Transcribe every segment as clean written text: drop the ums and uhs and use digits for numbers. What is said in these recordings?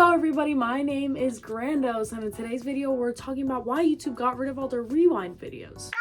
Hello everybody, my name is Grandos, and in today's video we're talking about why YouTube got rid of all their rewind videos.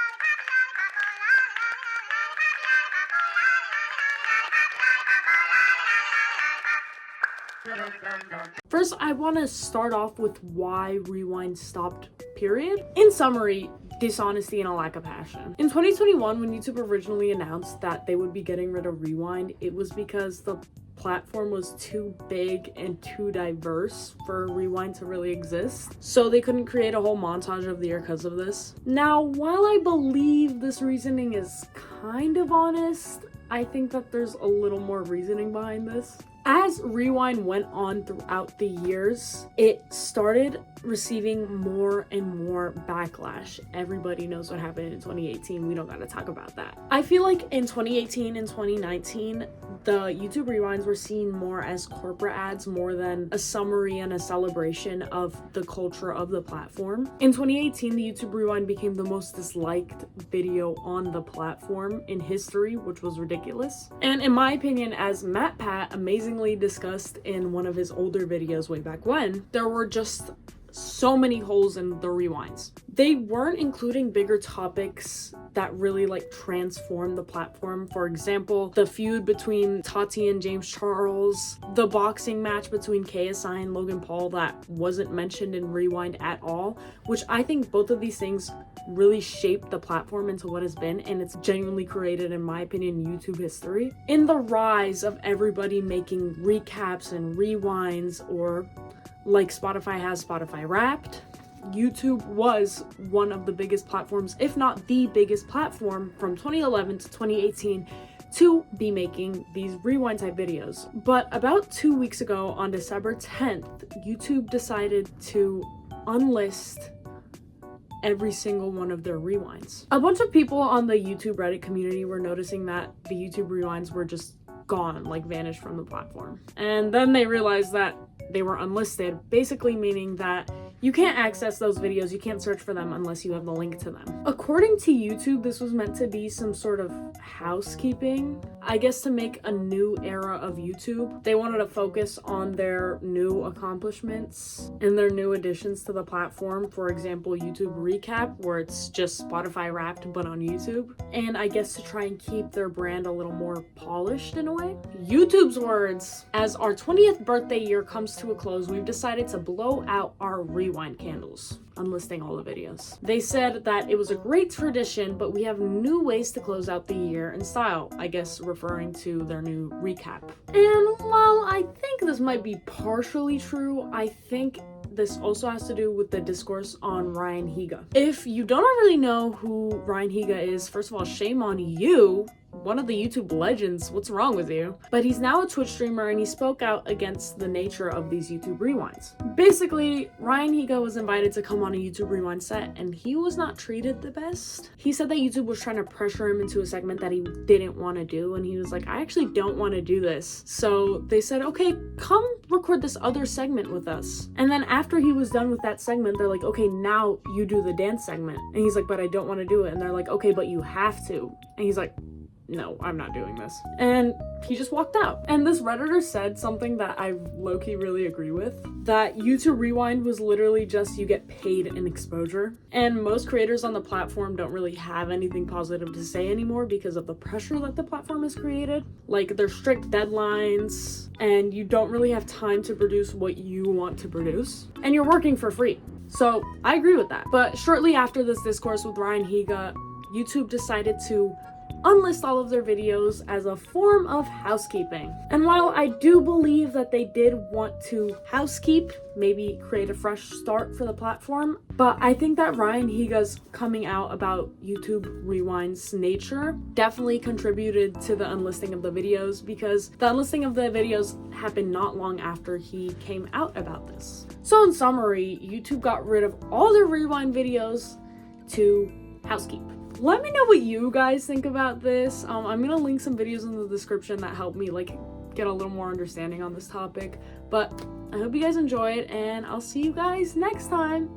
First, I want to start off with why rewind stopped, period. In summary, dishonesty and a lack of passion. In 2021, when YouTube originally announced that they would be getting rid of rewind, it was because the platform was too big and too diverse for rewind to really exist, so they couldn't create a whole montage of the year because of this. Now, while I believe this reasoning is kind of honest, I think that there's a little more reasoning behind this. As rewind went on throughout the years, it started receiving more and more backlash. Everybody knows what happened in 2018. We don't gotta talk about that. I feel like in 2018 and 2019, the YouTube rewinds were seen more as corporate ads more than a summary and a celebration of the culture of the platform. In 2018, the YouTube rewind became the most disliked video on the platform in history, which was ridiculous. And in my opinion, as Matt Pat amazingly discussed in one of his older videos way back when, there were just so many holes in the rewinds. They weren't including bigger topics that really transformed the platform. For example, the feud between Tati and James Charles, the boxing match between KSI and Logan Paul that wasn't mentioned in rewind at all, which I think both of these things really shaped the platform into what it's been, and it's genuinely created, in my opinion, YouTube history. In the rise of everybody making recaps and rewinds, or like Spotify has Spotify Wrapped, YouTube was one of the biggest platforms, if not the biggest platform, from 2011 to 2018 to be making these rewind type videos. But about 2 weeks ago, on December 10th, YouTube decided to unlist every single one of their rewinds. A bunch of people on the YouTube Reddit community were noticing that the YouTube rewinds were just gone, vanished from the platform. And then they realized that they were unlisted, basically meaning that you can't access those videos, you can't search for them unless you have the link to them. According to YouTube, this was meant to be some sort of housekeeping, I guess, to make a new era of YouTube. They wanted to focus on their new accomplishments and their new additions to the platform. For example, YouTube Recap, where it's just Spotify Wrapped but on YouTube. And I guess to try and keep their brand a little more polished in a way. YouTube's words: as our 20th birthday year comes to a close, we've decided to blow out our rewind candles, unlisting all the videos. They said that it was a great tradition, but we have new ways to close out the year in style, I guess referring to their new recap. And while I think this might be partially true, I think this also has to do with the discourse on Ryan Higa. If you don't already know who Ryan Higa is, first of all, shame on you. One of the YouTube legends, what's wrong with you? But he's now a Twitch streamer, and he spoke out against the nature of these YouTube rewinds. Basically, Ryan Higa was invited to come on a YouTube rewind set, and he was not treated the best. He said that YouTube was trying to pressure him into a segment that he didn't want to do, and he was like, I actually don't want to do this. So they said, okay, come record this other segment with us. And then after he was done with that segment, they're like, okay, now you do the dance segment. And he's like, but I don't want to do it. And they're like, okay, but you have to. And he's like, no, I'm not doing this. And he just walked out. And this Redditor said something that I low-key really agree with, that YouTube Rewind was literally just you get paid in exposure. And most creators on the platform don't really have anything positive to say anymore because of the pressure that the platform has created. There's strict deadlines, and you don't really have time to produce what you want to produce. And you're working for free. So I agree with that. But shortly after this discourse with Ryan Higa, YouTube decided to unlist all of their videos as a form of housekeeping. And while I do believe that they did want to housekeep, maybe create a fresh start for the platform, but I think that Ryan Higa's coming out about YouTube Rewind's nature definitely contributed to the unlisting of the videos, because the unlisting of the videos happened not long after he came out about this. So in summary, YouTube got rid of all their rewind videos to housekeep. Let me know what you guys think about this. I'm gonna link some videos in the description that help me get a little more understanding on this topic. But I hope you guys enjoyed, and I'll see you guys next time.